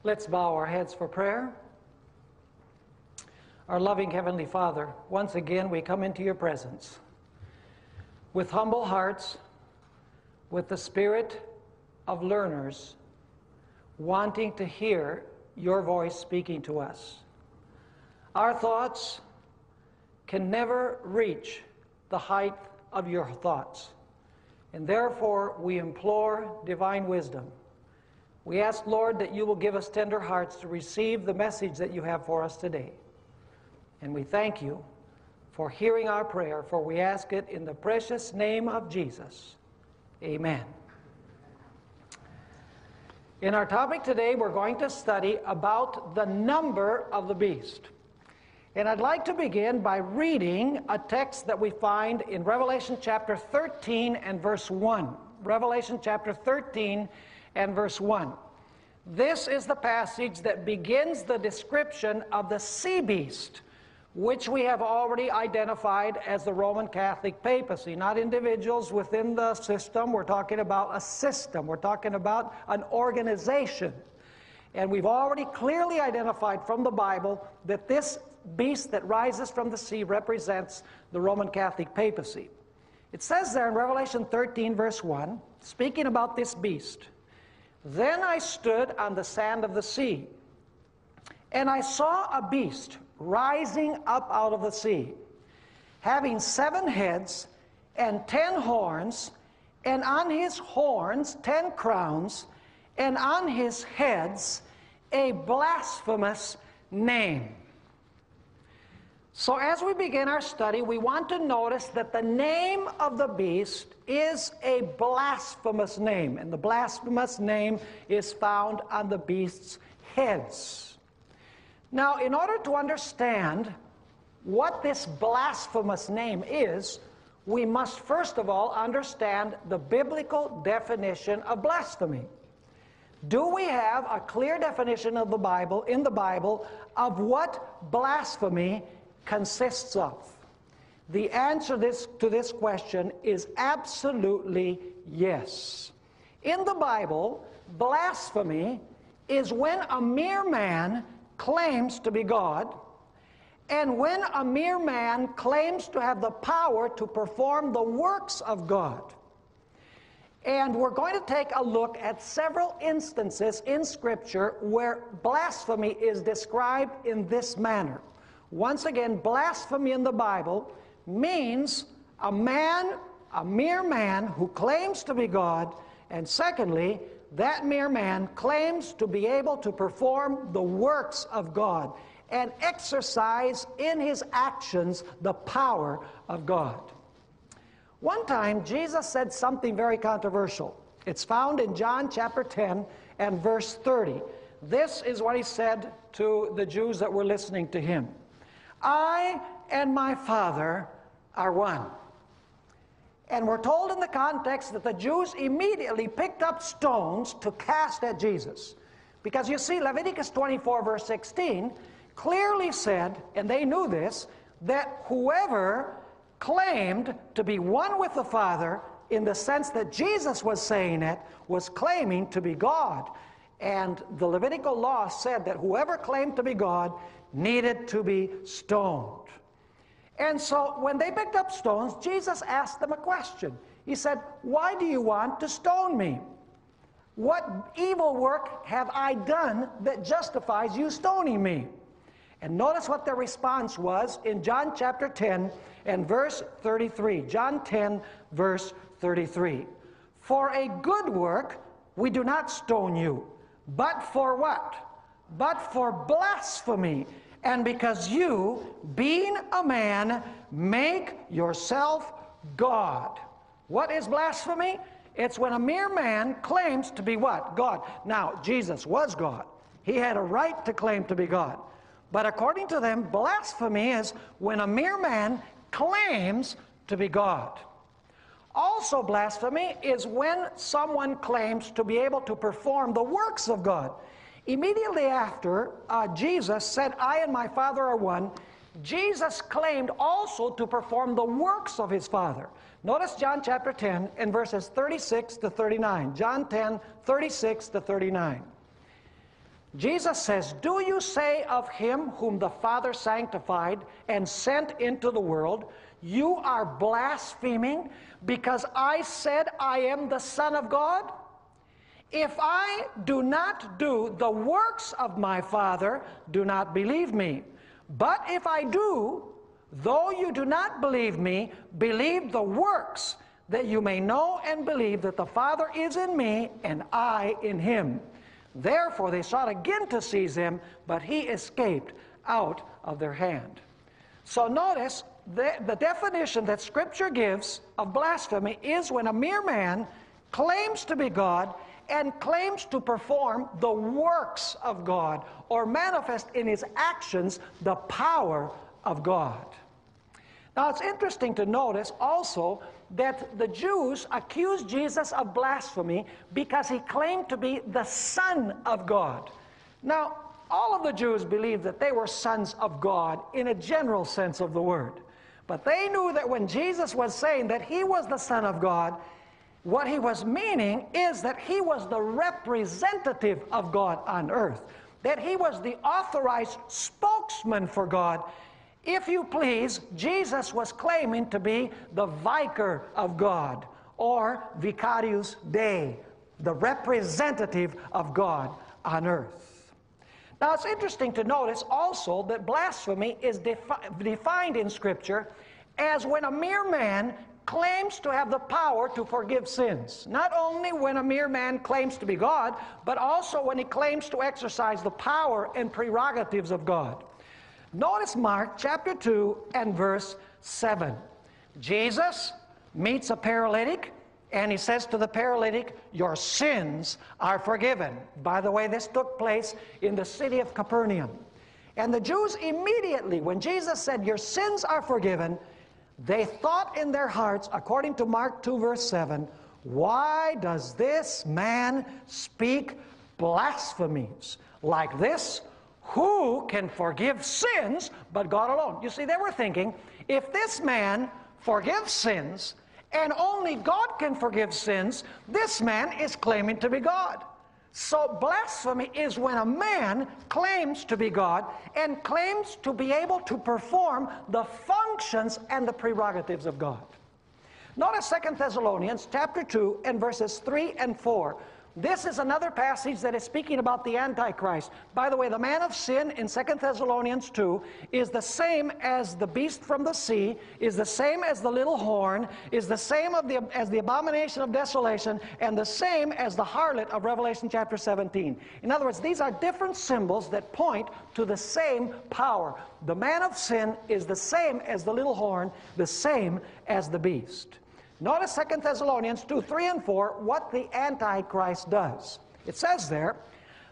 Let's bow our heads for prayer. Our loving Heavenly Father, once again we come into your presence with humble hearts, with the spirit of learners, wanting to hear your voice speaking to us. Our thoughts can never reach the height of your thoughts, and therefore we implore divine wisdom. We ask, Lord, that you will give us tender hearts to receive the message that you have for us today. And we thank you for hearing our prayer, for we ask it in the precious name of Jesus. Amen. In our topic today, we're going to study about the number of the beast. And I'd like to begin by reading a text that we find in Revelation chapter 13 and verse 1. Revelation chapter 13 and verse 1. This is the passage that begins the description of the sea beast, which we have already identified as the Roman Catholic papacy. Not individuals within the system. We're talking about a system. We're talking about an organization. And we've already clearly identified from the Bible that this beast that rises from the sea represents the Roman Catholic papacy. It says there in Revelation 13 verse 1, speaking about this beast, "Then I stood on the sand of the sea, and I saw a beast rising up out of the sea, having 7 heads and 10 horns, and on his horns 10 crowns, and on his heads a blasphemous name." So as we begin our study, we want to notice that the name of the beast is a blasphemous name, and the blasphemous name is found on the beast's heads. Now, in order to understand what this blasphemous name is, we must first of all understand the biblical definition of blasphemy. Do we have a clear definition of the Bible, in the Bible, of what blasphemy consists of? The answer to this question is absolutely yes. In the Bible, blasphemy is when a mere man claims to be God, and when a mere man claims to have the power to perform the works of God. And we're going to take a look at several instances in Scripture where blasphemy is described in this manner. Once again, blasphemy in the Bible means a mere man who claims to be God, and secondly, that mere man claims to be able to perform the works of God and exercise in his actions the power of God. One time, Jesus said something very controversial. It's found in John chapter 10 and verse 30. This is what he said to the Jews that were listening to him. "I and my Father are one." And we're told in the context that the Jews immediately picked up stones to cast at Jesus. Because you see, Leviticus 24 verse 16 clearly said, and they knew this, that whoever claimed to be one with the Father, in the sense that Jesus was saying it, was claiming to be God. And the Levitical law said that whoever claimed to be God needed to be stoned. And so when they picked up stones, Jesus asked them a question. He said, "Why do you want to stone me? What evil work have I done that justifies you stoning me?" And notice what their response was in John chapter 10 and verse 33. John 10 verse 33. "For a good work we do not stone you, but for what? But for blasphemy, and because you, being a man, make yourself God." What is blasphemy? It's when a mere man claims to be what? God. Now, Jesus was God. He had a right to claim to be God. But according to them, blasphemy is when a mere man claims to be God. Also, blasphemy is when someone claims to be able to perform the works of God. Immediately after Jesus said, "I and my Father are one," Jesus claimed also to perform the works of his Father. Notice John chapter 10 and verses 36 to 39. John 10, 36 to 39. Jesus says, "Do you say of him whom the Father sanctified and sent into the world, you are blaspheming because I said I am the Son of God? If I do not do the works of my Father, do not believe me. But if I do, though you do not believe me, believe the works, that you may know and believe that the Father is in me and I in him." Therefore they sought again to seize him, but he escaped out of their hand. So notice the definition that Scripture gives of blasphemy is when a mere man claims to be God and claims to perform the works of God, or manifest in his actions the power of God. Now it's interesting to notice also that the Jews accused Jesus of blasphemy because he claimed to be the Son of God. Now, all of the Jews believed that they were sons of God in a general sense of the word. But they knew that when Jesus was saying that he was the Son of God, what he was meaning is that he was the representative of God on earth, that he was the authorized spokesman for God. If you please, Jesus was claiming to be the vicar of God, or vicarius Dei, the representative of God on earth. Now it's interesting to notice also that blasphemy is defined in Scripture as when a mere man claims to have the power to forgive sins. Not only when a mere man claims to be God, but also when he claims to exercise the power and prerogatives of God. Notice Mark chapter 2 and verse 7. Jesus meets a paralytic, and he says to the paralytic, "Your sins are forgiven." By the way, this took place in the city of Capernaum. And the Jews immediately, when Jesus said, "Your sins are forgiven," they thought in their hearts, according to Mark 2 verse 7, "Why does this man speak blasphemies like this? Who can forgive sins but God alone?" You see, they were thinking, if this man forgives sins and only God can forgive sins, this man is claiming to be God. So blasphemy is when a man claims to be God and claims to be able to perform the functions and the prerogatives of God. Notice 2 Thessalonians chapter 2 and verses 3 and 4. This is another passage that is speaking about the Antichrist. By the way, the man of sin in 2 Thessalonians 2 is the same as the beast from the sea, is the same as the little horn, is the same as the abomination of desolation, and the same as the harlot of Revelation chapter 17. In other words, these are different symbols that point to the same power. The man of sin is the same as the little horn, the same as the beast. Notice 2 Thessalonians 2, 3 and 4, what the Antichrist does. It says there,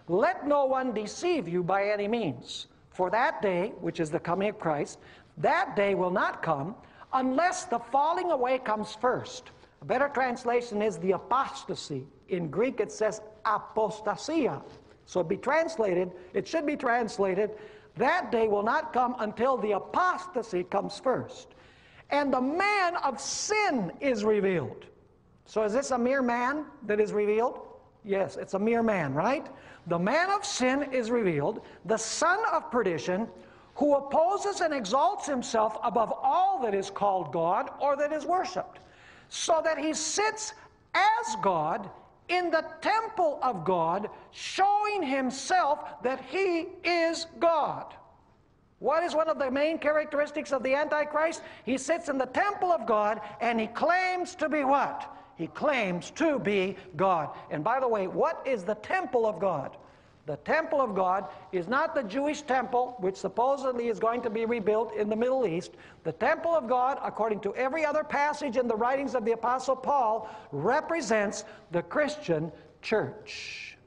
"Let no one deceive you by any means, for that day," which is the coming of Christ, "that day will not come unless the falling away comes first." A better translation is the apostasy. In Greek it says apostasia. So it should be translated, "That day will not come until the apostasy comes first. And the man of sin is revealed." So is this a mere man that is revealed? Yes, it's a mere man, right? "The man of sin is revealed, the son of perdition, who opposes and exalts himself above all that is called God or that is worshipped, so that he sits as God in the temple of God, showing himself that he is God." What is one of the main characteristics of the Antichrist? He sits in the temple of God and he claims to be what? He claims to be God. And by the way, what is the temple of God? The temple of God is not the Jewish temple, which supposedly is going to be rebuilt in the Middle East. The temple of God, according to every other passage in the writings of the Apostle Paul, represents the Christian church.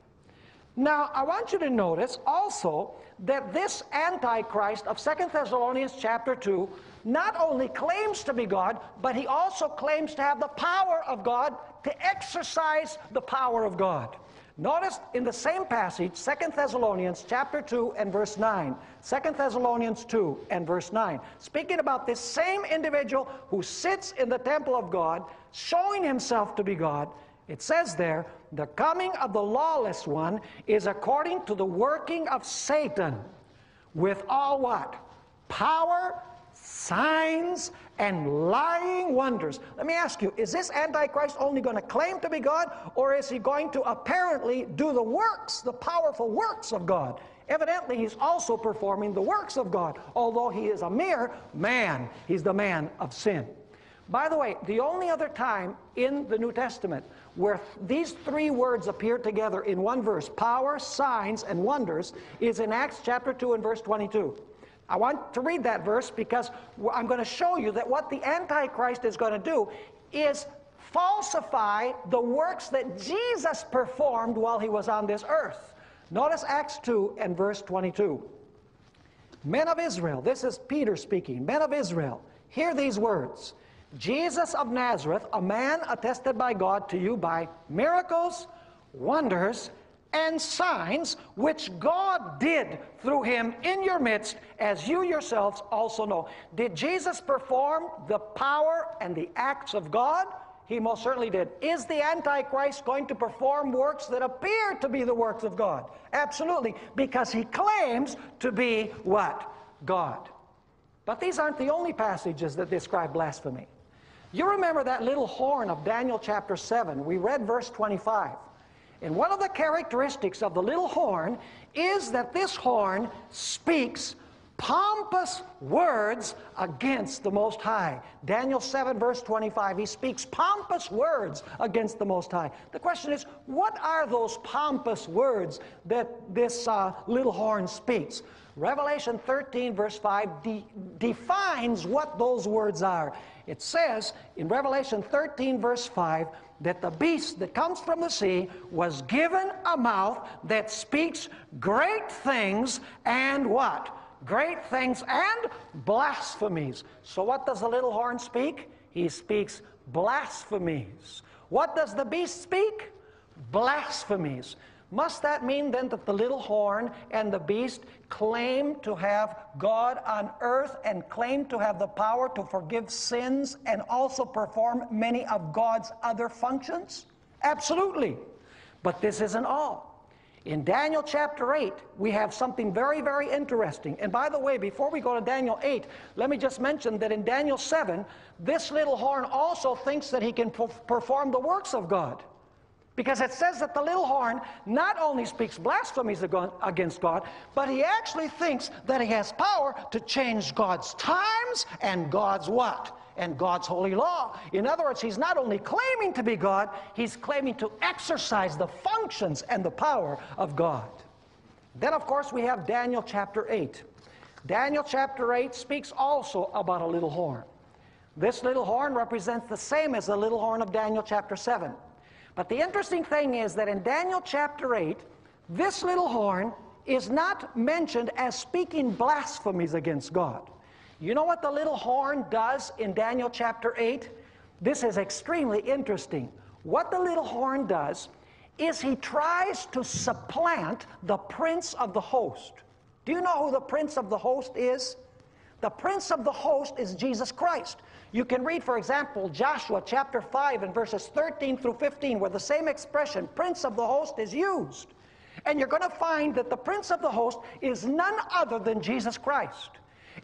Now, I want you to notice also that this Antichrist of 2 Thessalonians chapter 2 not only claims to be God, but he also claims to have the power of God, to exercise the power of God. Notice in the same passage, 2 Thessalonians chapter 2 and verse 9. 2 Thessalonians 2 and verse 9. Speaking about this same individual who sits in the temple of God, showing himself to be God, It says there, the coming of the lawless one is according to the working of Satan with all what? Power, signs, and lying wonders. Let me ask you, is this Antichrist only going to claim to be God, or is he going to apparently do the works, the powerful works of God? Evidently, he's also performing the works of God, although he is a mere man. He's the man of sin. By the way, the only other time in the New Testament where these three words appear together in one verse, power, signs, and wonders, is in Acts chapter 2 and verse 22. I want to read that verse because I'm going to show you that what the Antichrist is going to do is falsify the works that Jesus performed while he was on this earth. Notice Acts 2 and verse 22. Men of Israel, this is Peter speaking, men of Israel, hear these words. Jesus of Nazareth, a man attested by God to you by miracles, wonders, and signs which God did through him in your midst, as you yourselves also know. Did Jesus perform the power and the acts of God? He most certainly did. Is the Antichrist going to perform works that appear to be the works of God? Absolutely, because he claims to be what? God. But these aren't the only passages that describe blasphemy. You remember that little horn of Daniel chapter 7. We read verse 25. And one of the characteristics of the little horn is that this horn speaks pompous words against the Most High. Daniel 7 verse 25, he speaks pompous words against the Most High. The question is, what are those pompous words that this little horn speaks? Revelation 13 verse 5 defines what those words are. It says in Revelation 13 verse 5 that the beast that comes from the sea was given a mouth that speaks great things and what? Great things and blasphemies. So what does the little horn speak? He speaks blasphemies. What does the beast speak? Blasphemies. Must that mean then that the little horn and the beast claim to have God on earth and claim to have the power to forgive sins and also perform many of God's other functions? Absolutely. But this isn't all. In Daniel chapter 8, we have something very, very interesting. And by the way, before we go to Daniel 8, let me just mention that in Daniel 7, this little horn also thinks that he can perform the works of God. Because it says that the little horn not only speaks blasphemies against God, but he actually thinks that he has power to change God's times and God's what? And God's holy law. In other words, he's not only claiming to be God, he's claiming to exercise the functions and the power of God. Then, of course, we have Daniel chapter 8. Daniel chapter 8 speaks also about a little horn. This little horn represents the same as the little horn of Daniel chapter 7. But the interesting thing is that in Daniel chapter 8, this little horn is not mentioned as speaking blasphemies against God. You know what the little horn does in Daniel chapter 8? This is extremely interesting. What the little horn does is he tries to supplant the prince of the host. Do you know who the prince of the host is? The prince of the host is Jesus Christ. You can read, for example, Joshua chapter 5 and verses 13 through 15, where the same expression, prince of the host, is used. And you're going to find that the prince of the host is none other than Jesus Christ.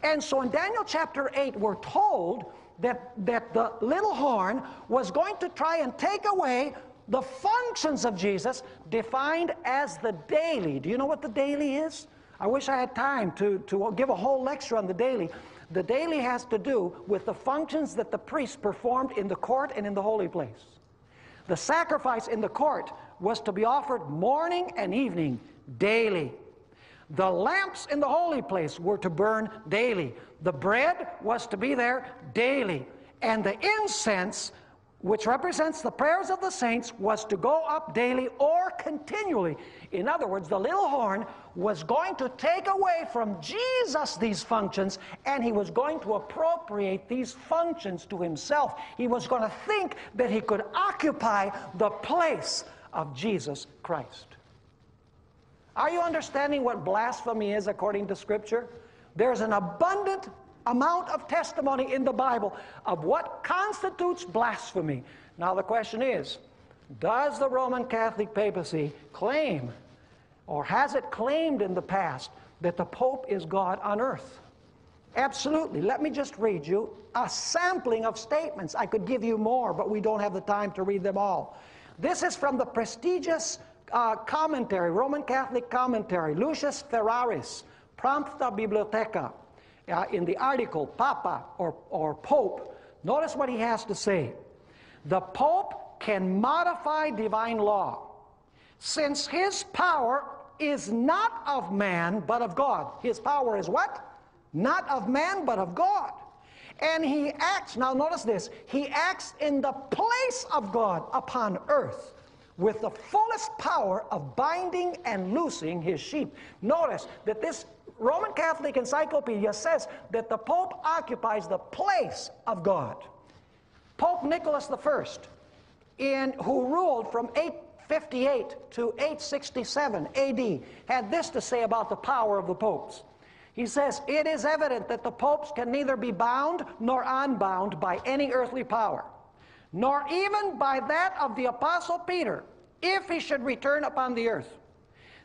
And so in Daniel chapter 8, we're told that the little horn was going to try and take away the functions of Jesus, defined as the daily. Do you know what the daily is? I wish I had time to give a whole lecture on the daily. The daily has to do with the functions that the priest performed in the court and in the holy place. The sacrifice in the court was to be offered morning and evening, daily. The lamps in the holy place were to burn daily. The bread was to be there daily. And the incense, which represents the prayers of the saints, was to go up daily or continually. In other words, the little horn was going to take away from Jesus these functions, and he was going to appropriate these functions to himself. He was going to think that he could occupy the place of Jesus Christ. Are you understanding what blasphemy is according to Scripture? There's an abundant amount of testimony in the Bible of what constitutes blasphemy. Now the question is, Does the Roman Catholic papacy claim, or has it claimed in the past, that the Pope is God on earth? Absolutely. Let me just read you a sampling of statements. I could give you more, but we don't have the time to read them all. This is from the prestigious commentary, Roman Catholic commentary, Lucius Ferraris, Prompta Bibliotheca, in the article Papa or Pope. Notice what he has to say. The Pope can modify divine law, since his power is not of man, but of God. His power is what? Not of man, but of God. And he acts, now notice this, he acts in the place of God upon earth with the fullest power of binding and loosing his sheep. Notice that this Roman Catholic encyclopedia says that the Pope occupies the place of God. Pope Nicholas I, who ruled from 858 to 867 AD, had this to say about the power of the popes. He says, "It is evident that the popes can neither be bound nor unbound by any earthly power, nor even by that of the Apostle Peter, if he should return upon the earth.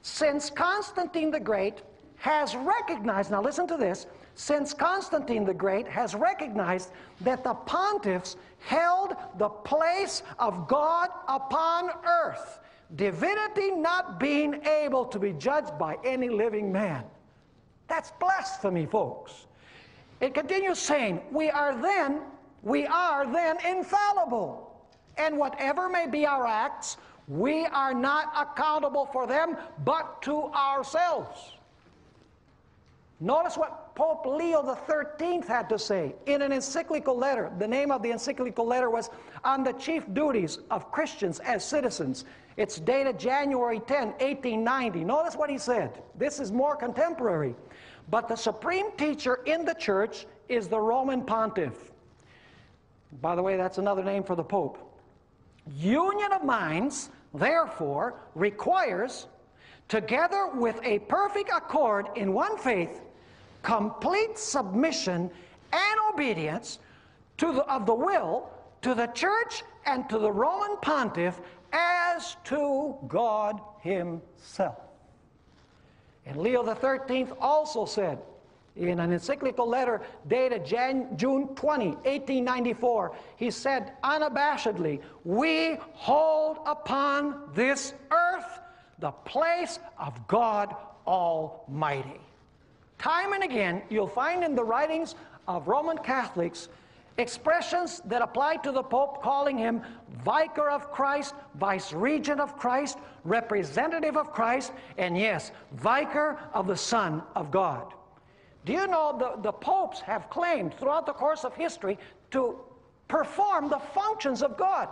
Since Constantine the Great has recognized," now listen to this, "since Constantine the Great has recognized that the pontiffs held the place of God upon earth, divinity not being able to be judged by any living man." That's blasphemy, folks. It continues saying, we are then infallible. And whatever may be our acts, we are not accountable for them, but to ourselves. Notice what Pope Leo XIII had to say in an encyclical letter. The name of the encyclical letter was On the Chief Duties of Christians as Citizens. It's dated January 10, 1890. Notice what he said. This is more contemporary. "But the supreme teacher in the church is the Roman pontiff." By the way, that's another name for the Pope. "Union of minds, therefore, requires, together with a perfect accord in one faith, complete submission and obedience of the will to the church and to the Roman pontiff as to God himself." And Leo XIII also said in an encyclical letter dated June 20, 1894, he said unabashedly, "We hold upon this earth the place of God Almighty." Time and again, you'll find in the writings of Roman Catholics expressions that apply to the Pope, calling him Vicar of Christ, Vice-Regent of Christ, Representative of Christ, and yes, Vicar of the Son of God. Do you know the popes have claimed throughout the course of history to perform the functions of God?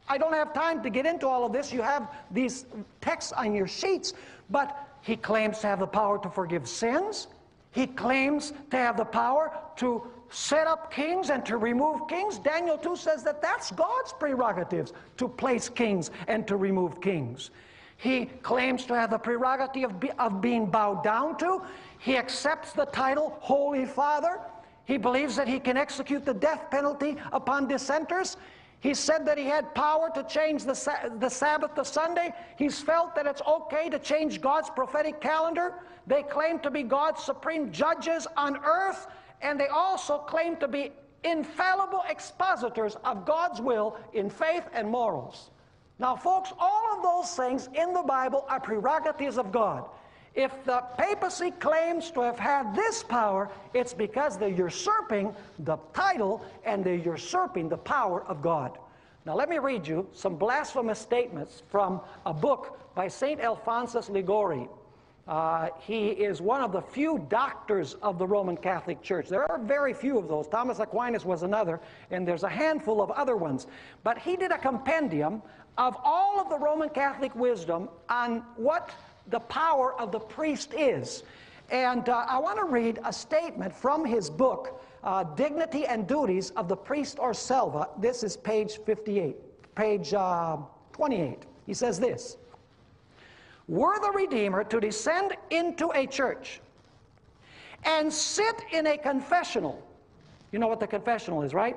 I don't have time to get into all of this. You have these texts on your sheets, but he claims to have the power to forgive sins. He claims to have the power to set up kings and to remove kings. Daniel 2 says that that's God's prerogatives, to place kings and to remove kings. He claims to have the prerogative of being bowed down to. He accepts the title Holy Father. He believes that he can execute the death penalty upon dissenters. He said that he had power to change the Sabbath to Sunday. He's felt that it's okay to change God's prophetic calendar. They claim to be God's supreme judges on earth, and they also claim to be infallible expositors of God's will in faith and morals. Now, folks, all of those things in the Bible are prerogatives of God. If the papacy claims to have had this power, it's because they're usurping the title and they're usurping the power of God. Now, let me read you some blasphemous statements from a book by St. Alphonsus Liguori. He is one of the few doctors of the Roman Catholic Church. There are very few of those. Thomas Aquinas was another, and there's a handful of other ones. But he did a compendium of all of the Roman Catholic wisdom on what the power of the priest is. And I want to read a statement from his book, Dignity and Duties of the Priest or Selva. This is page 28, page 28. He says this: "Were the Redeemer to descend into a church and sit in a confessional," you know what the confessional is, right?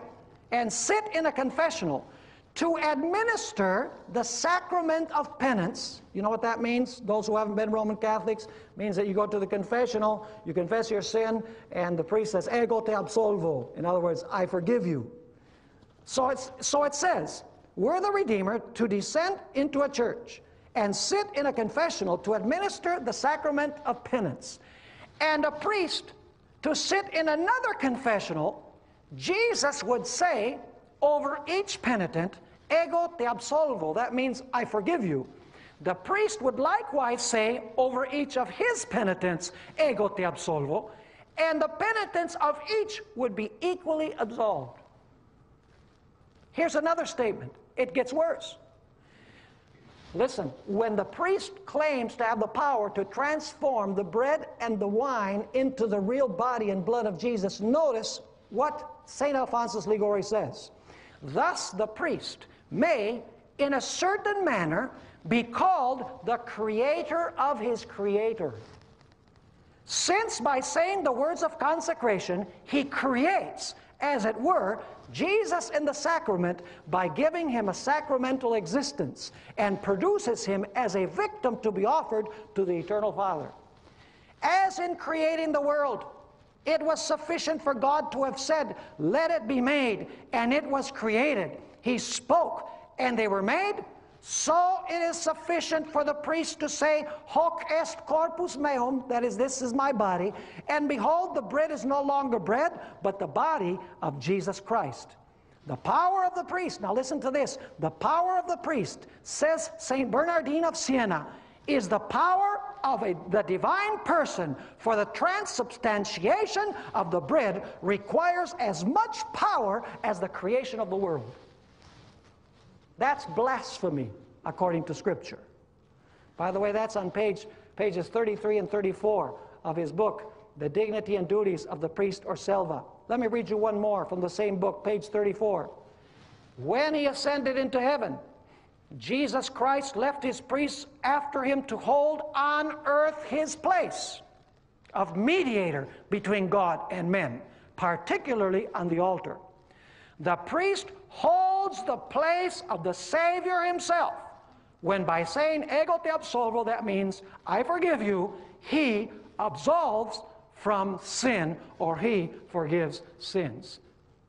"And sit in a confessional to administer the sacrament of penance. You know what that means? Those who haven't been Roman Catholics, means that you go to the confessional, you confess your sin, and the priest says, ego te absolvo. In other words, I forgive you. So it says, were the Redeemer to descend into a church and sit in a confessional to administer the sacrament of penance, and a priest to sit in another confessional, Jesus would say over each penitent, ego te absolvo. That means, I forgive you. The priest would likewise say over each of his penitents, ego te absolvo, and the penitents of each would be equally absolved. Here's another statement. It gets worse. Listen, when the priest claims to have the power to transform the bread and the wine into the real body and blood of Jesus, notice what St. Alphonsus Liguori says. Thus the priest may, in a certain manner, be called the creator of his creator. Since by saying the words of consecration, he creates, as it were, Jesus in the sacrament by giving him a sacramental existence, and produces him as a victim to be offered to the Eternal Father. As in creating the world, it was sufficient for God to have said, let it be made, and it was created. He spoke, and they were made. So it is sufficient for the priest to say, hoc est corpus meum, that is, this is my body, and behold, the bread is no longer bread, but the body of Jesus Christ. The power of the priest, now listen to this, the power of the priest, says St. Bernardine of Siena, is the power of the divine person, for the transubstantiation of the bread requires as much power as the creation of the world. That's blasphemy, according to Scripture. By the way, that's on pages 33 and 34 of his book, The Dignity and Duties of the Priest or Selva. Let me read you one more from the same book, page 34. When he ascended into heaven, Jesus Christ left his priests after him to hold on earth his place of mediator between God and men, particularly on the altar. The priest holds the place of the Savior himself, when by saying ego te absolvo, that means I forgive you, he absolves from sin, or he forgives sins.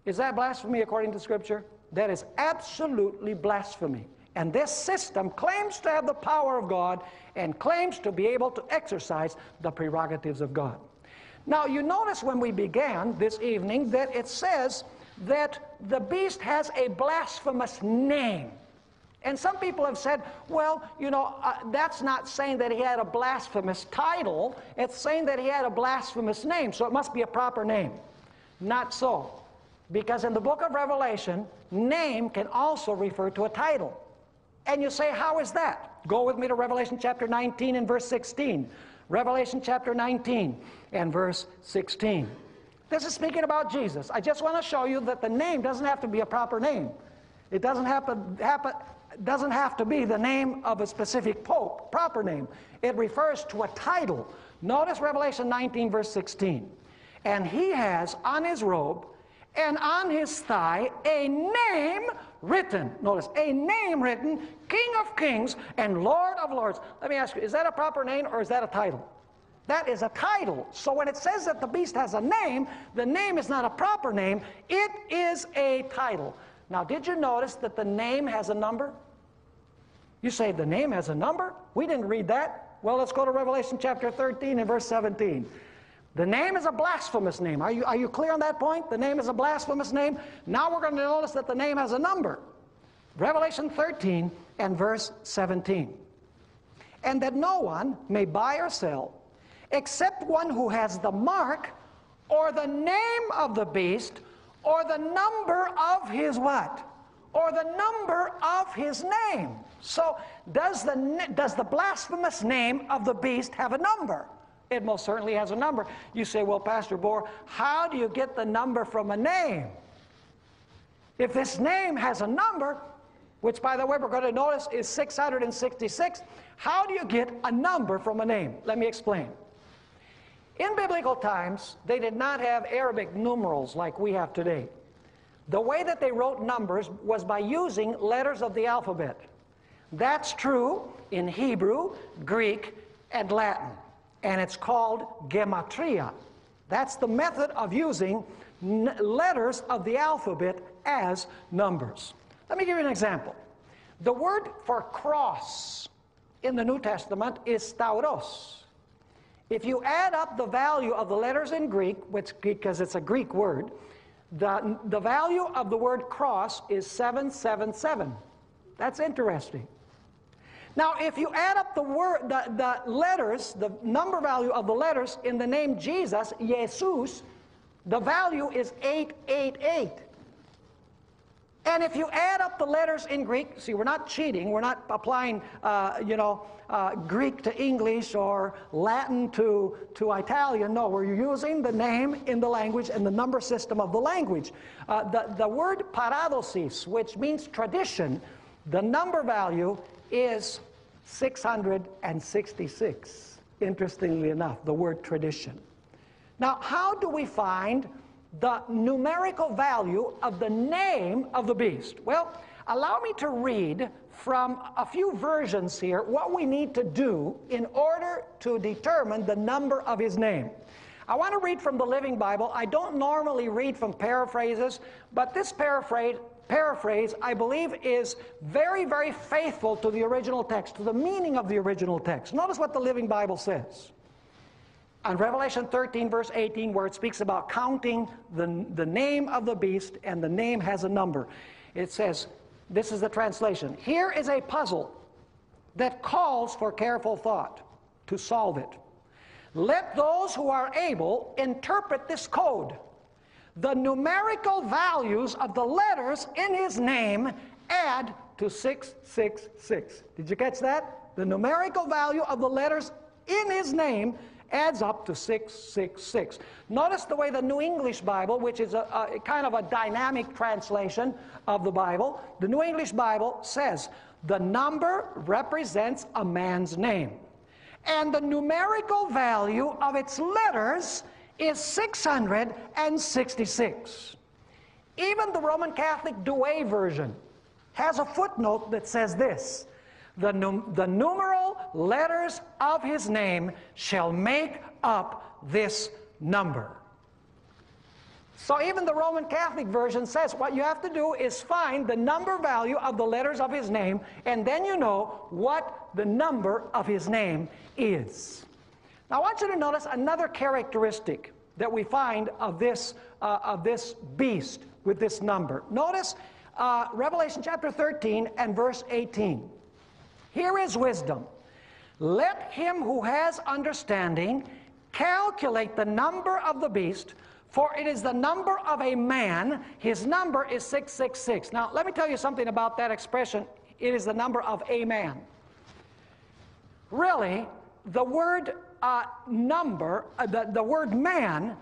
Is that blasphemy according to Scripture? That is absolutely blasphemy. And this system claims to have the power of God and claims to be able to exercise the prerogatives of God. Now, you notice when we began this evening that it says that the beast has a blasphemous name. And some people have said, well, you know, that's not saying that he had a blasphemous title. It's saying that he had a blasphemous name, so it must be a proper name. Not so. Because in the book of Revelation, name can also refer to a title. And you say, how is that? Go with me to Revelation chapter 19 and verse 16. Revelation chapter 19 and verse 16. This is speaking about Jesus. I just want to show you that the name doesn't have to be a proper name. It doesn't have to be the name of a specific pope, proper name. It refers to a title. Notice Revelation 19 verse 16. And he has on his robe and on his thigh a name written. Notice, a name written, King of Kings and Lord of Lords. Let me ask you, is that a proper name or is that a title? That is a title. So when it says that the beast has a name, the name is not a proper name, it is a title. Now, did you notice that the name has a number? You say the name has a number? We didn't read that. Well, let's go to Revelation chapter 13 and verse 17. The name is a blasphemous name. Are you clear on that point? The name is a blasphemous name. Now we're going to notice that the name has a number. Revelation 13 and verse 17. And that no one may buy or sell except one who has the mark or the name of the beast or the number of his what? Or the number of his name. So does the blasphemous name of the beast have a number? It most certainly has a number. You say, well, Pastor Bohr, how do you get the number from a name? If this name has a number, which, by the way, we're going to notice is 666, how do you get a number from a name? Let me explain. In biblical times, they did not have Arabic numerals like we have today. The way that they wrote numbers was by using letters of the alphabet. That's true in Hebrew, Greek, and Latin. And it's called gematria. That's the method of using letters of the alphabet as numbers. Let me give you an example. The word for cross in the New Testament is stauros. If you add up the value of the letters in Greek, which, because it's a Greek word, the value of the word cross is 777. That's interesting. Now, if you add up the letters, the number value of the letters in the name Jesus, Jesus, the value is 888. And if you add up the letters in Greek, see, we're not cheating. We're not applying, Greek to English or Latin to Italian. No, we're using the name in the language and the number system of the language. The word paradosis, which means tradition, the number value is 666, interestingly enough, the word tradition. Now, how do we find the numerical value of the name of the beast? Well, allow me to read from a few versions here what we need to do in order to determine the number of his name. I want to read from the Living Bible. I don't normally read from paraphrases, but this paraphrase, I believe, is very, very faithful to the original text, to the meaning of the original text. Notice what the Living Bible says. On Revelation 13, verse 18, where it speaks about counting the name of the beast, and the name has a number. It says, this is the translation, "Here is a puzzle that calls for careful thought to solve it. Let those who are able interpret this code. The numerical values of the letters in his name add to 666. Did you catch that? The numerical value of the letters in his name adds up to 666. Notice the way the New English Bible, which is a kind of a dynamic translation of the Bible, the New English Bible says the number represents a man's name, and the numerical value of its letters is 666. Even the Roman Catholic Douay version has a footnote that says this: the numeral letters of his name shall make up this number. So even the Roman Catholic version says what you have to do is find the number value of the letters of his name, and then you know what the number of his name is. Now I want you to notice another characteristic that we find of this beast with this number. Notice Revelation chapter 13 and verse 18. Here is wisdom. Let him who has understanding calculate the number of the beast, for it is the number of a man. His number is 666. Now, let me tell you something about that expression. It is the number of a man. Really, the word number, the word man,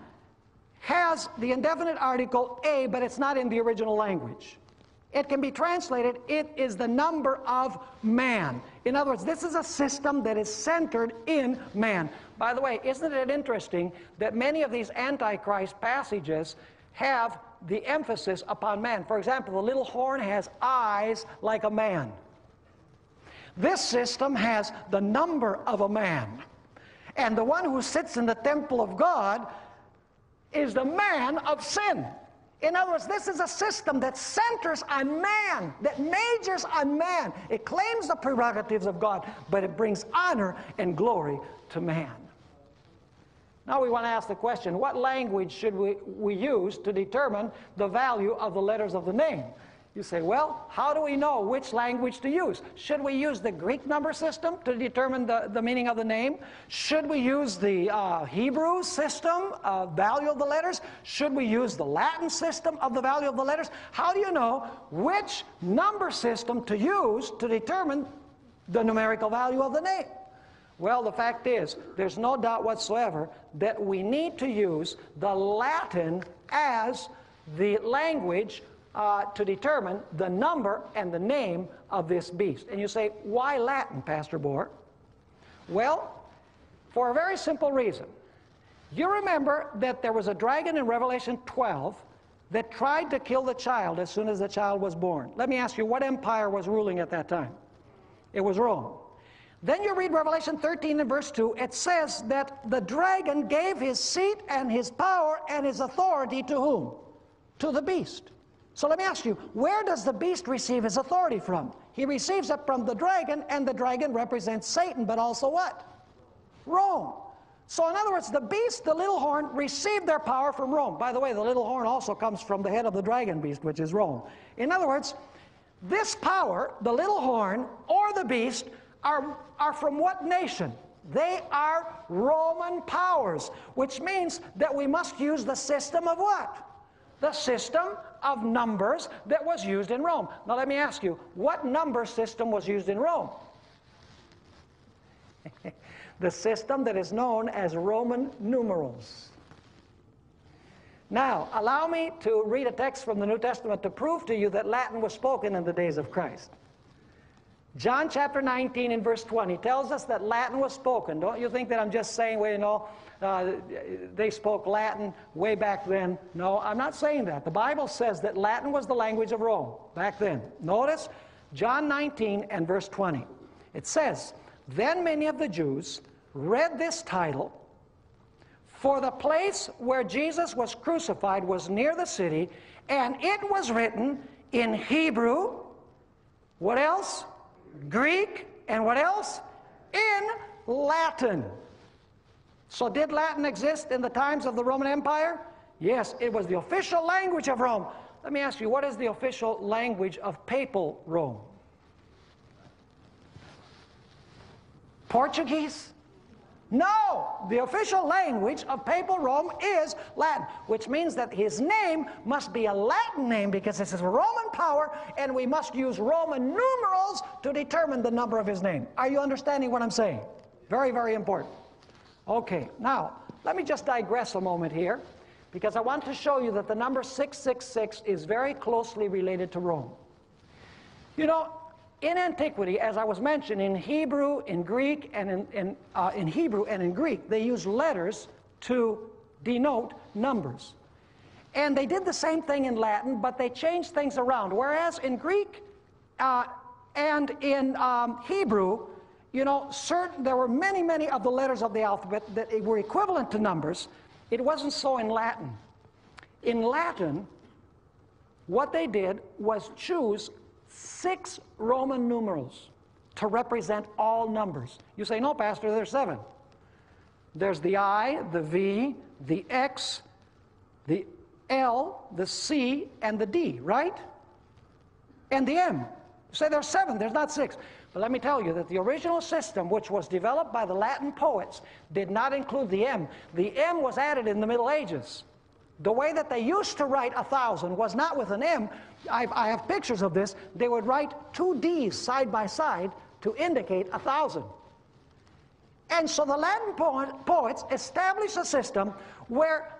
has the indefinite article a, but it's not in the original language. It can be translated, it is the number of man. In other words, this is a system that is centered in man. By the way, isn't it interesting that many of these Antichrist passages have the emphasis upon man? For example, the little horn has eyes like a man. This system has the number of a man. And the one who sits in the temple of God is the man of sin. In other words, this is a system that centers on man, that majors on man. It claims the prerogatives of God, but it brings honor and glory to man. Now we want to ask the question, what language should we use to determine the value of the letters of the name? You say, well, how do we know which language to use? Should we use the Greek number system to determine the meaning of the name? Should we use the Hebrew system of value of the letters? Should we use the Latin system of the value of the letters? How do you know which number system to use to determine the numerical value of the name? Well, the fact is, there's no doubt whatsoever that we need to use the Latin as the language to determine the number and the name of this beast. And you say, why Latin, Pastor Bohr? Well, for a very simple reason. You remember that there was a dragon in Revelation 12 that tried to kill the child as soon as the child was born. Let me ask you, what empire was ruling at that time? It was Rome. Then you read Revelation 13 and verse 2. It says that the dragon gave his seat and his power and his authority to whom? To the beast. So let me ask you, where does the beast receive his authority from? He receives it from the dragon, and the dragon represents Satan, but also what? Rome. So in other words, the beast, the little horn, received their power from Rome. By the way, the little horn also comes from the head of the dragon beast, which is Rome. In other words, this power, the little horn or the beast, are from what nation? They are Roman powers, which means that we must use the system of what? The system of numbers that was used in Rome. Now let me ask you, what number system was used in Rome? The system that is known as Roman numerals. Now, allow me to read a text from the New Testament to prove to you that Latin was spoken in the days of Christ. John chapter 19 and verse 20 tells us that Latin was spoken. Don't you think that I'm just saying, well, you know, they spoke Latin way back then? No, I'm not saying that. The Bible says that Latin was the language of Rome back then. Notice John 19 and verse 20. It says, "Then many of the Jews read this title, for the place where Jesus was crucified was near the city, and it was written in Hebrew," what else? Greek, and what else? In Latin. So did Latin exist in the times of the Roman Empire? Yes, it was the official language of Rome. Let me ask you, what is the official language of papal Rome? Portuguese? No! The official language of papal Rome is Latin, which means that his name must be a Latin name because this is a Roman power, and we must use Roman numerals to determine the number of his name. Are you understanding what I'm saying? Very, very important. Okay, now, let me just digress a moment here, because I want to show you that the number 666 is very closely related to Rome. You know, in antiquity, as I was mentioning, in Hebrew, in Greek, and in Hebrew and in Greek, they used letters to denote numbers. And they did the same thing in Latin, but they changed things around. Whereas in Greek and in Hebrew, you know, there were many, many of the letters of the alphabet that were equivalent to numbers. It wasn't so in Latin. In Latin, what they did was choose 6 Roman numerals to represent all numbers. You say, no, Pastor, there's 7. There's the I, the V, the X, the L, the C, and the D, right? And the M. You say there's 7, there's not 6. But let me tell you that the original system, which was developed by the Latin poets, did not include the M. The M was added in the Middle Ages. The way that they used to write 1,000 was not with an M. I have pictures of this. They would write 2 D's side by side to indicate 1,000. And so the Latin poets established a system where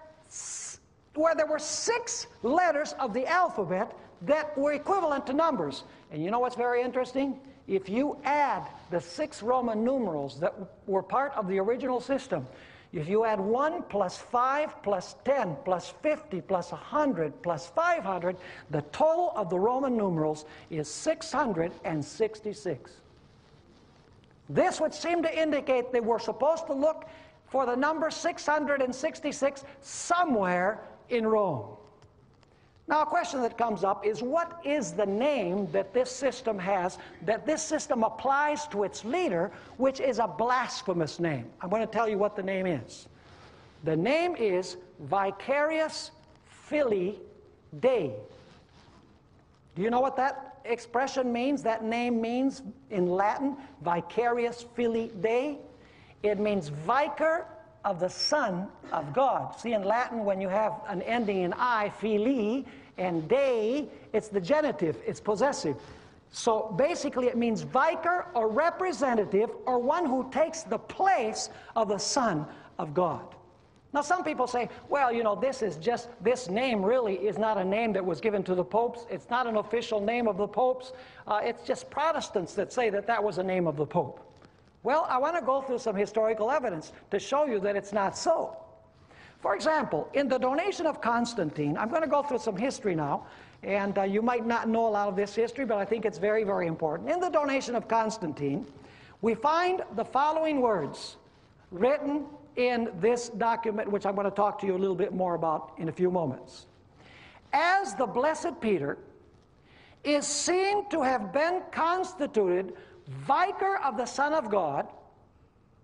there were 6 letters of the alphabet that were equivalent to numbers. And you know what's very interesting? If you add the 6 Roman numerals that were part of the original system, if you add 1 plus 5 plus 10 plus 50 plus 100 plus 500, the total of the Roman numerals is 666. This would seem to indicate they were supposed to look for the number 666 somewhere in Rome. Now, a question that comes up is, what is the name that this system has, that this system applies to its leader, which is a blasphemous name? I'm going to tell you what the name is. The name is Vicarius Filii Dei. Do you know what that expression means, that name means in Latin? Vicarius Filii Dei. It means vicar of the Son of God. See, in Latin, when you have an ending in I, Filii, and Dei, it's the genitive, it's possessive. So basically it means vicar or representative, or one who takes the place of the Son of God. Now some people say, well, you know, this name really is not a name that was given to the popes. It's not an official name of the popes. It's just Protestants that say that that was a name of the Pope. Well, I want to go through some historical evidence to show you that it's not so. For example, in the donation of Constantine, I'm going to go through some history now, and you might not know a lot of this history, but I think it's very, very important. In the donation of Constantine, we find the following words written in this document, which I'm going to talk to you a little bit more about in a few moments. As the blessed Peter is seen to have been constituted vicar of the Son of God,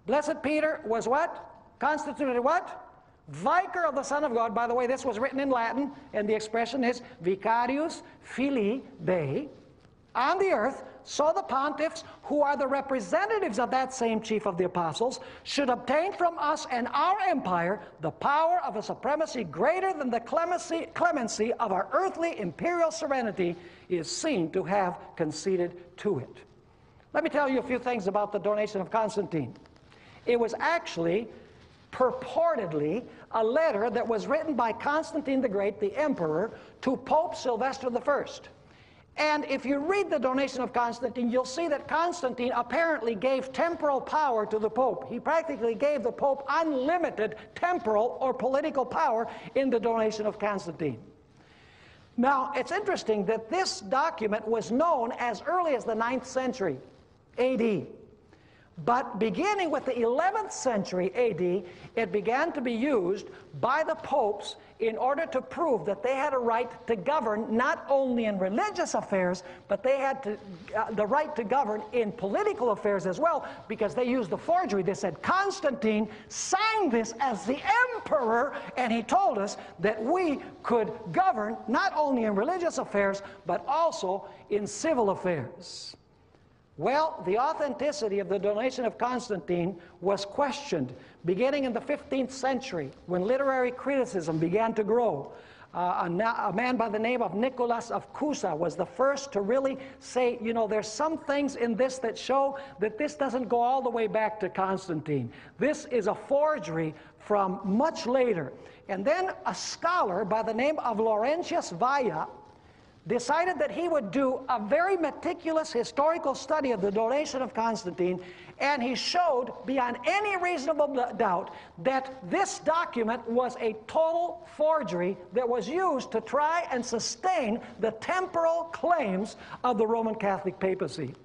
blessed Peter was what? Constituted what? Vicar of the Son of God. By the way, this was written in Latin, and the expression is vicarius filii Dei on the earth, so the pontiffs, who are the representatives of that same chief of the apostles, should obtain from us and our empire the power of a supremacy greater than the clemency of our earthly imperial serenity is seen to have conceded to it. Let me tell you a few things about the donation of Constantine. It was actually purportedly a letter that was written by Constantine the Great, the emperor, to Pope Sylvester I. And if you read the donation of Constantine, you'll see that Constantine apparently gave temporal power to the Pope. He practically gave the Pope unlimited temporal or political power in the donation of Constantine. Now, it's interesting that this document was known as early as the 9th century AD. But beginning with the 11th century AD, it began to be used by the popes in order to prove that they had a right to govern not only in religious affairs, but they had the right to govern in political affairs as well, because they used the forgery. They said, Constantine signed this as the emperor, and he told us that we could govern not only in religious affairs, but also in civil affairs. Well, the authenticity of the donation of Constantine was questioned beginning in the 15th century when literary criticism began to grow. A man by the name of Nicholas of Cusa was the first to really say, you know, there's some things in this that show that this doesn't go all the way back to Constantine. This is a forgery from much later. And then a scholar by the name of Laurentius Valla decided that he would do a very meticulous historical study of the donation of Constantine, and he showed beyond any reasonable doubt that this document was a total forgery that was used to try and sustain the temporal claims of the Roman Catholic papacy.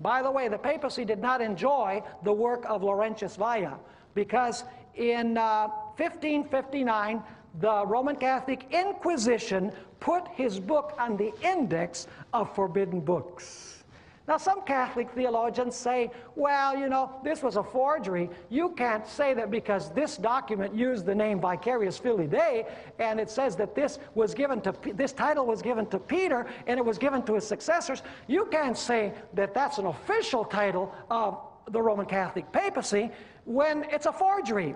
By the way, the papacy did not enjoy the work of Laurentius Valla, because in 1559, the Roman Catholic Inquisition put his book on the index of forbidden books. Now, some Catholic theologians say, well, you know, this was a forgery. You can't say that because this document used the name Vicarius Filii Dei, and it says that this title was given to Peter, and it was given to his successors. You can't say that that's an official title of the Roman Catholic papacy when it's a forgery.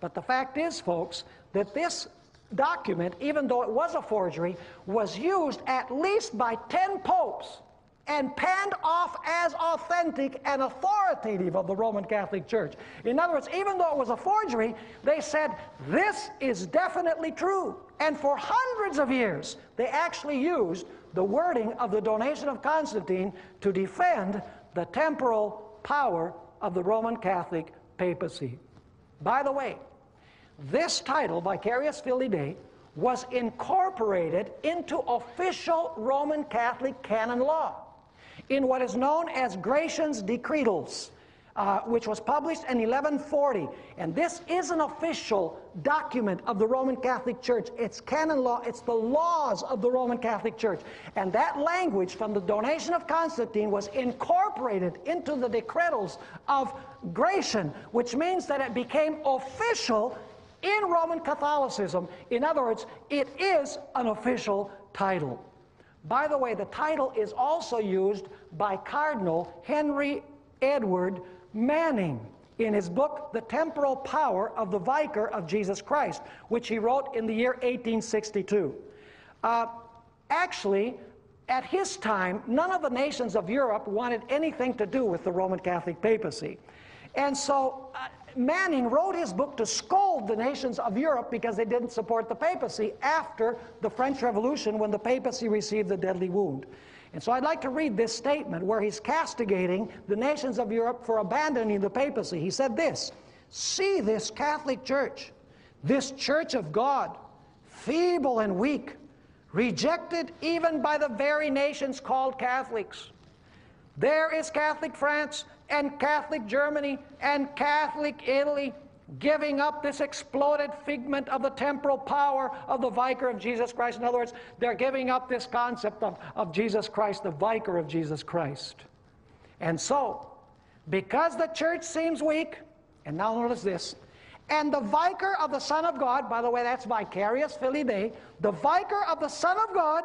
But the fact is, folks, that this document, even though it was a forgery, was used at least by 10 popes and panned off as authentic and authoritative of the Roman Catholic Church. In other words, even though it was a forgery, they said, this is definitely true. And for hundreds of years, they actually used the wording of the donation of Constantine to defend the temporal power of the Roman Catholic papacy. By the way, this title, Vicarius Filii Dei, was incorporated into official Roman Catholic canon law in what is known as Gratian's Decretals, which was published in 1140. And this is an official document of the Roman Catholic Church. It's canon law. It's the laws of the Roman Catholic Church. And that language from the donation of Constantine was incorporated into the Decretals of Gratian, which means that it became official in Roman Catholicism. In other words, it is an official title. By the way, the title is also used by Cardinal Henry Edward Manning in his book, The Temporal Power of the Vicar of Jesus Christ, which he wrote in the year 1862. Actually, at his time, none of the nations of Europe wanted anything to do with the Roman Catholic papacy. And so Manning wrote his book to scold the nations of Europe because they didn't support the papacy after the French Revolution, when the papacy received the deadly wound. And so I'd like to read this statement where he's castigating the nations of Europe for abandoning the papacy. He said this, "See this Catholic Church, This church of God, feeble and weak, rejected even by the very nations called Catholics. There is Catholic France and Catholic Germany and Catholic Italy giving up this exploded figment of the temporal power of the Vicar of Jesus Christ. In other words, they're giving up this concept of Jesus Christ, the Vicar of Jesus Christ. And so, because the church seems weak, and now notice this, and the Vicar of the Son of God, by the way, that's vicarious Filii Dei, the Vicar of the Son of God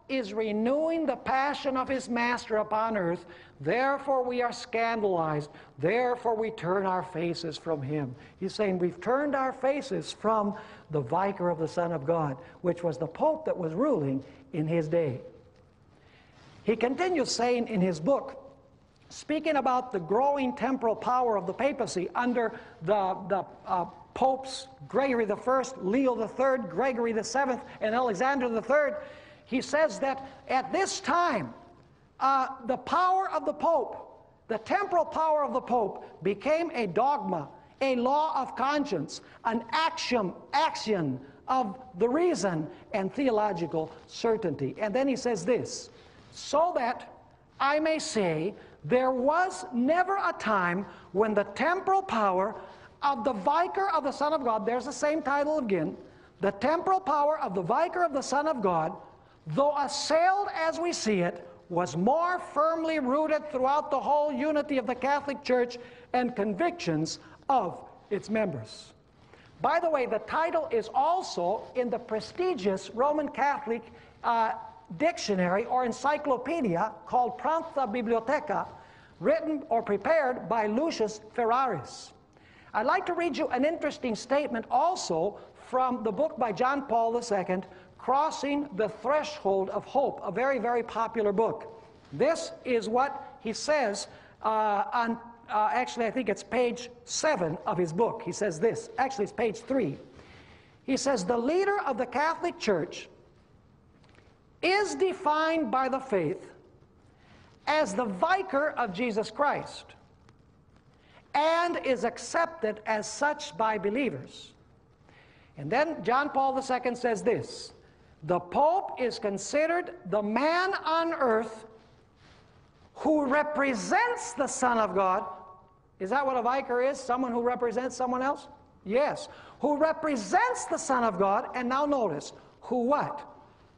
is renewing the passion of his Master upon earth. Therefore we are scandalized. Therefore we turn our faces from him. He's saying we've turned our faces from the Vicar of the Son of God, which was the Pope that was ruling in his day. He continues saying in his book, speaking about the growing temporal power of the papacy under the popes Gregory I, Leo III, Gregory VII, and Alexander III, he says that at this time, the power of the Pope, the temporal power of the Pope, became a dogma, a law of conscience, an axiom of the reason and theological certainty. And then he says this, so that I may say, there was never a time when the temporal power of the Vicar of the Son of God, there's the same title again, the temporal power of the Vicar of the Son of God, though assailed as we see it, was more firmly rooted throughout the whole unity of the Catholic Church and convictions of its members. By the way, the title is also in the prestigious Roman Catholic dictionary or encyclopedia called Prompta Bibliotheca, written or prepared by Lucius Ferraris. I'd like to read you an interesting statement also from the book by John Paul II, Crossing the Threshold of Hope, a very, very popular book. This is what he says actually I think it's page 7 of his book. He says this, actually it's page 3. He says, the leader of the Catholic Church is defined by the faith as the Vicar of Jesus Christ and is accepted as such by believers. And then John Paul II says this, the Pope is considered the man on earth who represents the Son of God. Is that what a vicar is? Someone who represents someone else? Yes. Who represents the Son of God, and now notice, who what?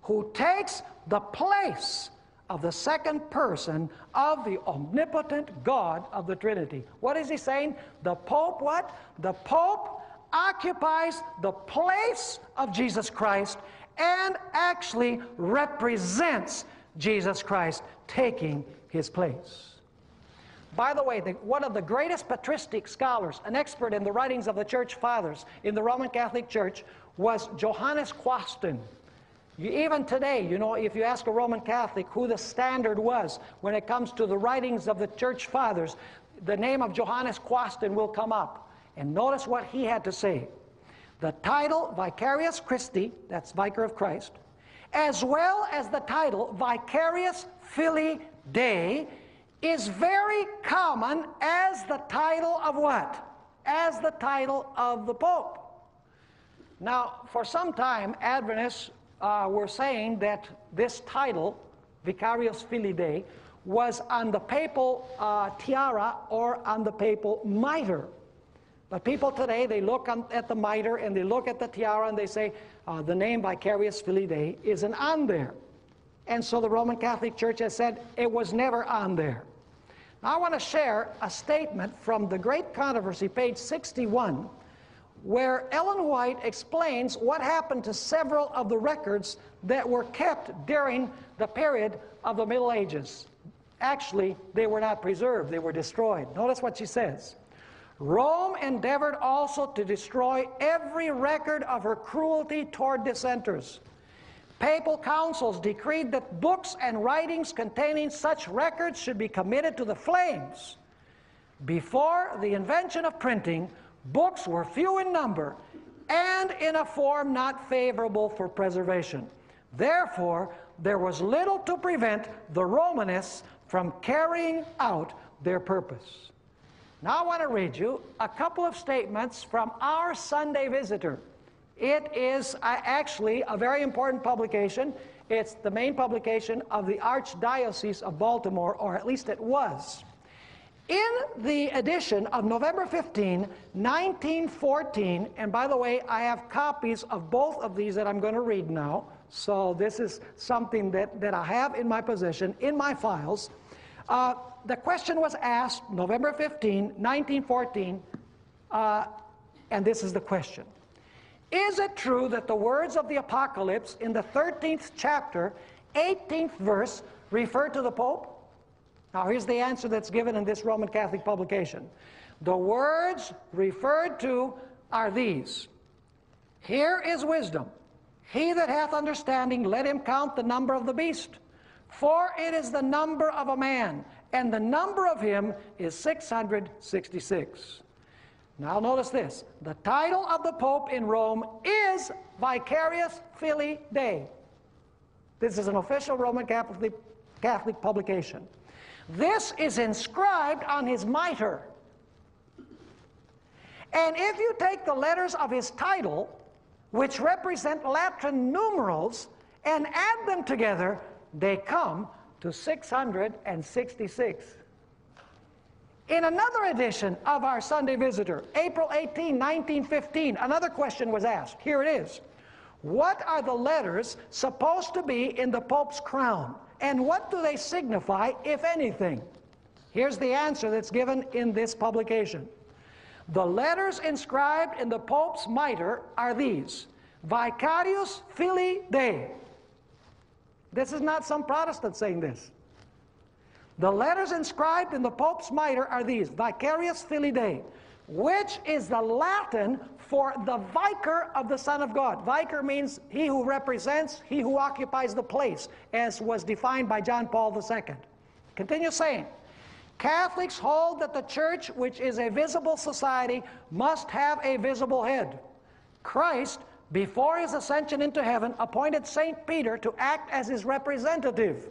Who takes the place of the second person of the omnipotent God of the Trinity. What is he saying? The Pope what? The Pope occupies the place of Jesus Christ and actually represents Jesus Christ taking his place. By the way, one of the greatest patristic scholars, an expert in the writings of the Church Fathers in the Roman Catholic Church, was Johannes Quasten. Even today, you know, if you ask a Roman Catholic who the standard was when it comes to the writings of the Church Fathers, the name of Johannes Quasten will come up. And notice what he had to say. The title Vicarius Christi, that's Vicar of Christ, as well as the title Vicarius Filii Dei, is very common as the title of what? As the title of the Pope. Now, for some time, Adventists were saying that this title, Vicarius Filii Dei, was on the papal tiara or on the papal mitre. But people today, they look at the mitre and they look at the tiara and they say, the name Vicarius Filii Dei isn't on there. And so the Roman Catholic Church has said it was never on there. Now I want to share a statement from The Great Controversy, page 61, where Ellen White explains what happened to several of the records that were kept during the period of the Middle Ages. Actually, they were not preserved, they were destroyed. Notice what she says. Rome endeavored also to destroy every record of her cruelty toward dissenters. Papal councils decreed that books and writings containing such records should be committed to the flames. Before the invention of printing, books were few in number and in a form not favorable for preservation. Therefore, there was little to prevent the Romanists from carrying out their purpose. Now I want to read you a couple of statements from our Sunday visitor, It is actually a very important publication. It's the main publication of the Archdiocese of Baltimore, or at least it was. In the edition of November 15, 1914, and by the way, I have copies of both of these that I'm going to read now, so this is something that I have in my possession, in my files. The question was asked November 15, 1914, and this is the question. Is it true that the words of the Apocalypse in the 13th chapter, 18th verse, refer to the Pope? Now here's the answer that's given in this Roman Catholic publication. The words referred to are these. Here is wisdom. He that hath understanding, let him count the number of the beast. For it is the number of a man, and the number of him is 666. Now notice this. The title of the Pope in Rome is Vicarius Filii Dei. This is an official Roman Catholic publication. This is inscribed on his mitre. And if you take the letters of his title, which represent Latin numerals, and add them together, they come to 666. In another edition of our Sunday Visitor, April 18, 1915, another question was asked. Here it is. What are the letters supposed to be in the Pope's crown? And what do they signify, if anything? Here's the answer that's given in this publication. The letters inscribed in the Pope's mitre are these. Vicarius Filii Dei. This is not some Protestant saying this. The letters inscribed in the Pope's mitre are these. Vicarius Filii Dei, which is the Latin for the vicar of the Son of God. Vicar means he who represents, he who occupies the place, as was defined by John Paul II. Continue saying, Catholics hold that the church, which is a visible society, must have a visible head. Christ, before his ascension into heaven, appointed St. Peter to act as his representative.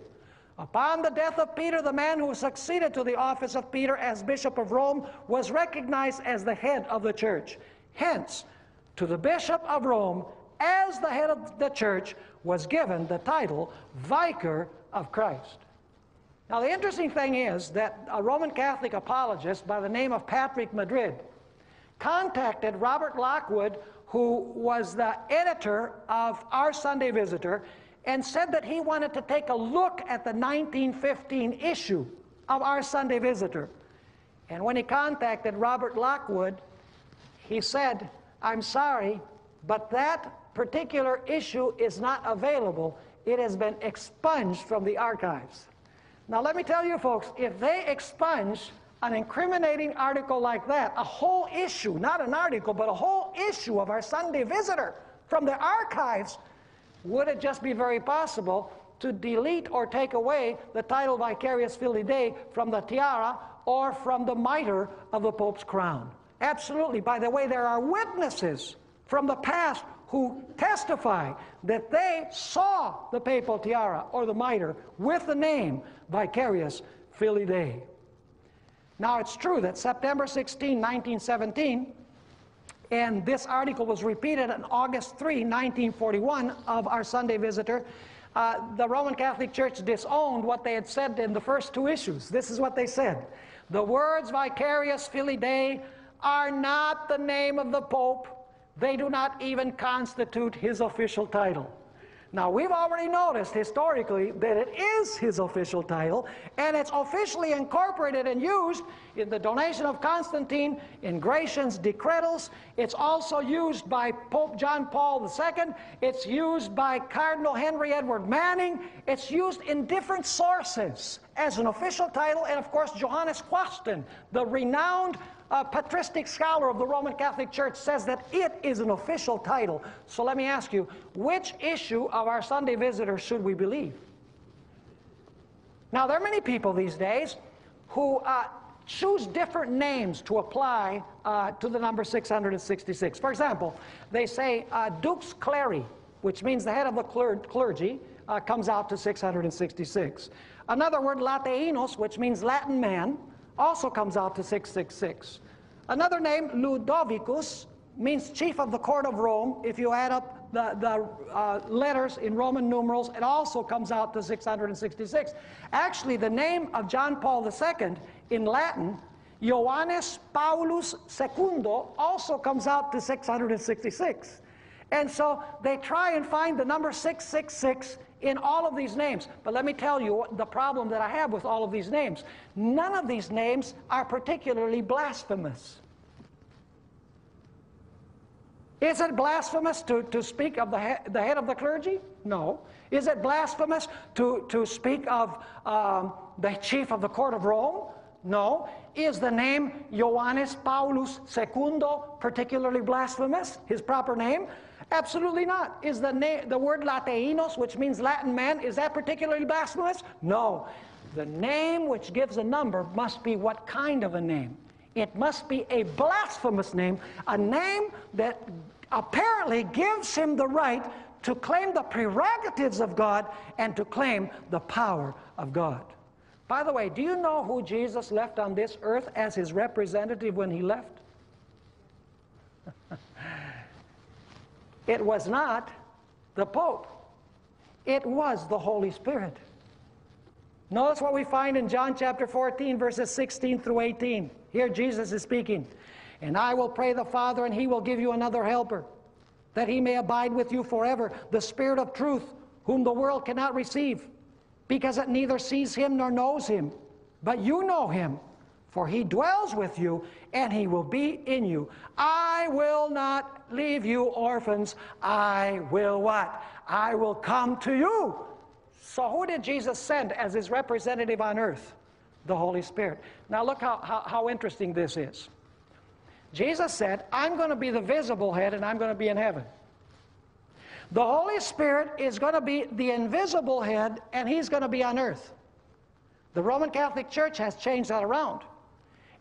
Upon the death of Peter, the man who succeeded to the office of Peter as Bishop of Rome was recognized as the head of the church. Hence, to the Bishop of Rome, as the head of the church, was given the title Vicar of Christ. Now, the interesting thing is that a Roman Catholic apologist by the name of Patrick Madrid contacted Robert Lockwood, who was the editor of our Sunday Visitor, and said that he wanted to take a look at the 1915 issue of our Sunday Visitor. And when he contacted Robert Lockwood, he said, I'm sorry, but that particular issue is not available. It has been expunged from the archives. Now let me tell you folks, if they expunge an incriminating article like that, a whole issue, not an article, but a whole issue of our Sunday Visitor from the archives, would it just be very possible to delete or take away the title Vicarius Filii Dei from the tiara or from the mitre of the Pope's crown? Absolutely. By the way, there are witnesses from the past who testify that they saw the papal tiara or the mitre with the name Vicarius Filii Dei. Now, it's true that September 16, 1917, and this article was repeated on August 3, 1941 of our Sunday Visitor, the Roman Catholic Church disowned what they had said in the first two issues. This is what they said. The words Vicarius Filii Dei are not the name of the Pope. They do not even constitute his official title. Now, we've already noticed historically that it is his official title, and it's officially incorporated and used in the donation of Constantine, in Gratian's decretals. It's also used by Pope John Paul II. It's used by Cardinal Henry Edward Manning. It's used in different sources as an official title, and of course, Johannes Quasten, the renowned patristic scholar of the Roman Catholic Church, says that it is an official title. So let me ask you, which issue of our Sunday Visitor should we believe? Now, there are many people these days who choose different names to apply to the number 666. For example, they say Dux Cleri, which means the head of the clergy, comes out to 666. Another word, Lateinos, which means Latin man, also comes out to 666. Another name, Ludovicus, means chief of the court of Rome. If you add up the letters in Roman numerals, it also comes out to 666. Actually, the name of John Paul II in Latin, Johannes Paulus II, also comes out to 666. And so they try and find the number 666 in all of these names. But let me tell you the problem that I have with all of these names. None of these names are particularly blasphemous. Is it blasphemous to speak of the head of the clergy? No. Is it blasphemous to speak of the chief of the court of Rome? No. Is the name Johannes Paulus II particularly blasphemous, his proper name? Absolutely not. Is the word Lateinos, which means Latin man, is that particularly blasphemous? No. The name which gives a number must be what kind of a name? It must be a blasphemous name, a name that apparently gives him the right to claim the prerogatives of God and to claim the power of God. By the way, do you know who Jesus left on this earth as his representative when he left? It was not the Pope. It was the Holy Spirit. Notice what we find in John chapter 14, verses 16 through 18. Here Jesus is speaking. And I will pray the Father, and he will give you another helper, that he may abide with you forever, the Spirit of truth, whom the world cannot receive, because it neither sees him nor knows him. But you know him, for he dwells with you, and he will be in you. I will not leave you orphans. I will what? I will come to you. So who did Jesus send as his representative on earth? The Holy Spirit. Now look how interesting this is. Jesus said, I'm going to be the visible head, and I'm going to be in heaven. The Holy Spirit is going to be the invisible head, and he's going to be on earth. The Roman Catholic Church has changed that around.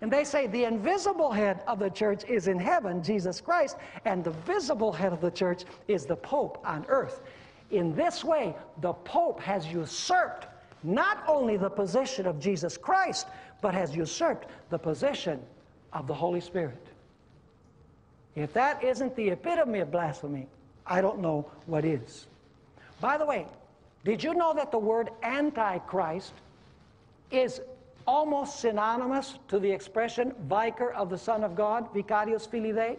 And they say the invisible head of the church is in heaven, Jesus Christ, and the visible head of the church is the Pope on earth. In this way, the Pope has usurped not only the position of Jesus Christ, but has usurped the position of the Holy Spirit. If that isn't the epitome of blasphemy, I don't know what is. By the way, did you know that the word Antichrist is almost synonymous to the expression vicar of the Son of God, vicarius filii Dei?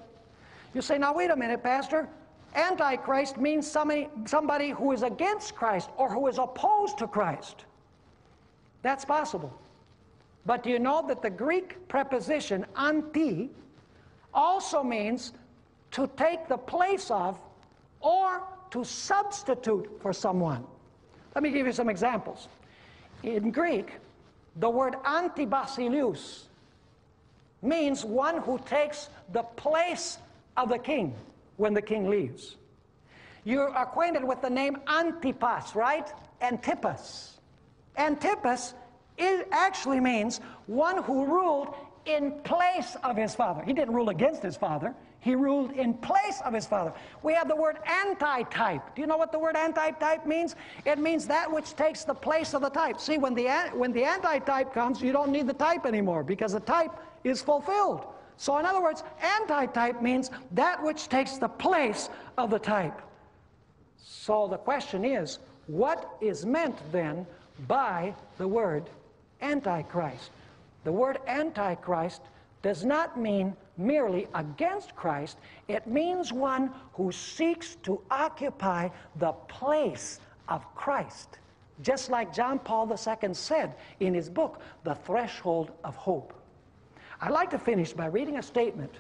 You say, now wait a minute, Pastor. Antichrist means somebody who is against Christ or who is opposed to Christ. That's possible. But do you know that the Greek preposition anti also means to take the place of or to substitute for someone? Let me give you some examples. In Greek, the word antibasileus means one who takes the place of the king when the king leaves. You're acquainted with the name Antipas, right? Antipas. Antipas actually means one who ruled in place of his father. He didn't rule against his father. He ruled in place of his father. We have the word antitype. Do you know what the word antitype means? It means that which takes the place of the type. See, when the antitype comes, you don't need the type anymore because the type is fulfilled. So in other words, antitype means that which takes the place of the type. So the question is, what is meant then by the word Antichrist? The word Antichrist does not mean merely against Christ. It means one who seeks to occupy the place of Christ. Just like John Paul II said in his book, The Threshold of Hope. I'd like to finish by reading a statement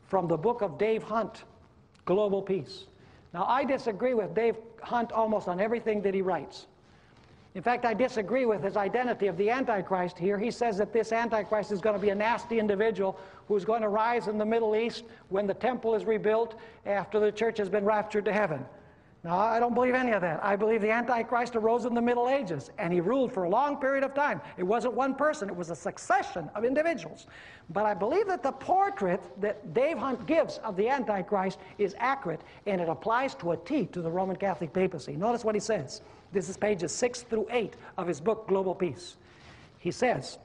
from the book of Dave Hunt, Global Peace. Now, I disagree with Dave Hunt almost on everything that he writes. In fact, I disagree with his identity of the Antichrist here. He says that this Antichrist is going to be a nasty individual who's going to rise in the Middle East when the temple is rebuilt after the church has been raptured to heaven. Now, I don't believe any of that. I believe the Antichrist arose in the Middle Ages, and he ruled for a long period of time. It wasn't one person. It was a succession of individuals. But I believe that the portrait that Dave Hunt gives of the Antichrist is accurate, and it applies to a T to the Roman Catholic papacy. Notice what he says. This is pages 6 through 8 of his book, Global Peace. He says,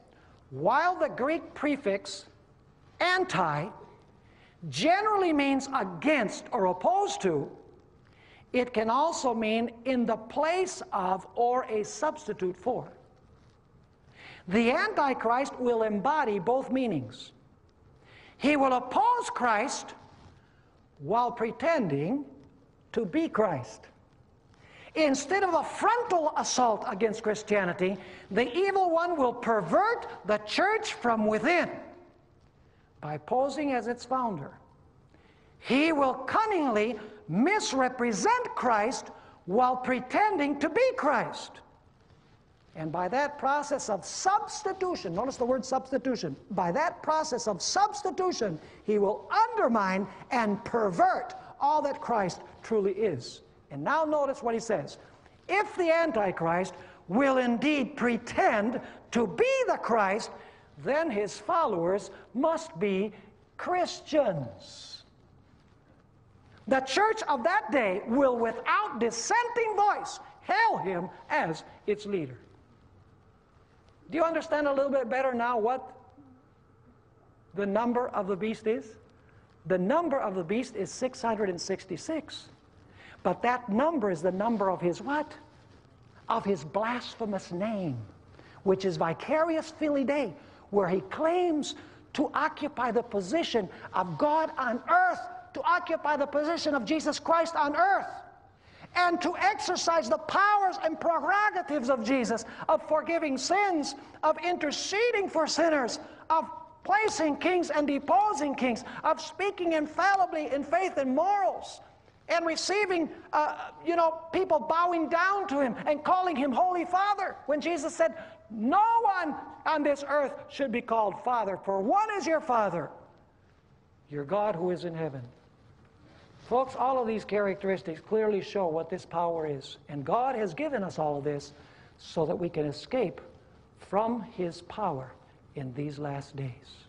while the Greek prefix anti generally means against or opposed to, it can also mean in the place of or a substitute for. The Antichrist will embody both meanings. He will oppose Christ while pretending to be Christ. Instead of a frontal assault against Christianity, the evil one will pervert the church from within by posing as its founder. He will cunningly misrepresent Christ while pretending to be Christ. And by that process of substitution, notice the word substitution, by that process of substitution, he will undermine and pervert all that Christ truly is. And now notice what he says. If the Antichrist will indeed pretend to be the Christ, then his followers must be Christians. The church of that day will, without dissenting voice, hail him as its leader. Do you understand a little bit better now what the number of the beast is? The number of the beast is 666. But that number is the number of his what? Of his blasphemous name, which is vicarious filii, where he claims to occupy the position of God on earth, to occupy the position of Jesus Christ on earth, and to exercise the powers and prerogatives of Jesus, of forgiving sins, of interceding for sinners, of placing kings and deposing kings, of speaking infallibly in faith and morals, and receiving, people bowing down to him and calling him Holy Father, when Jesus said, no one on this earth should be called Father, for one is your Father, your God who is in heaven. Folks, all of these characteristics clearly show what this power is. And God has given us all of this so that we can escape from his power in these last days.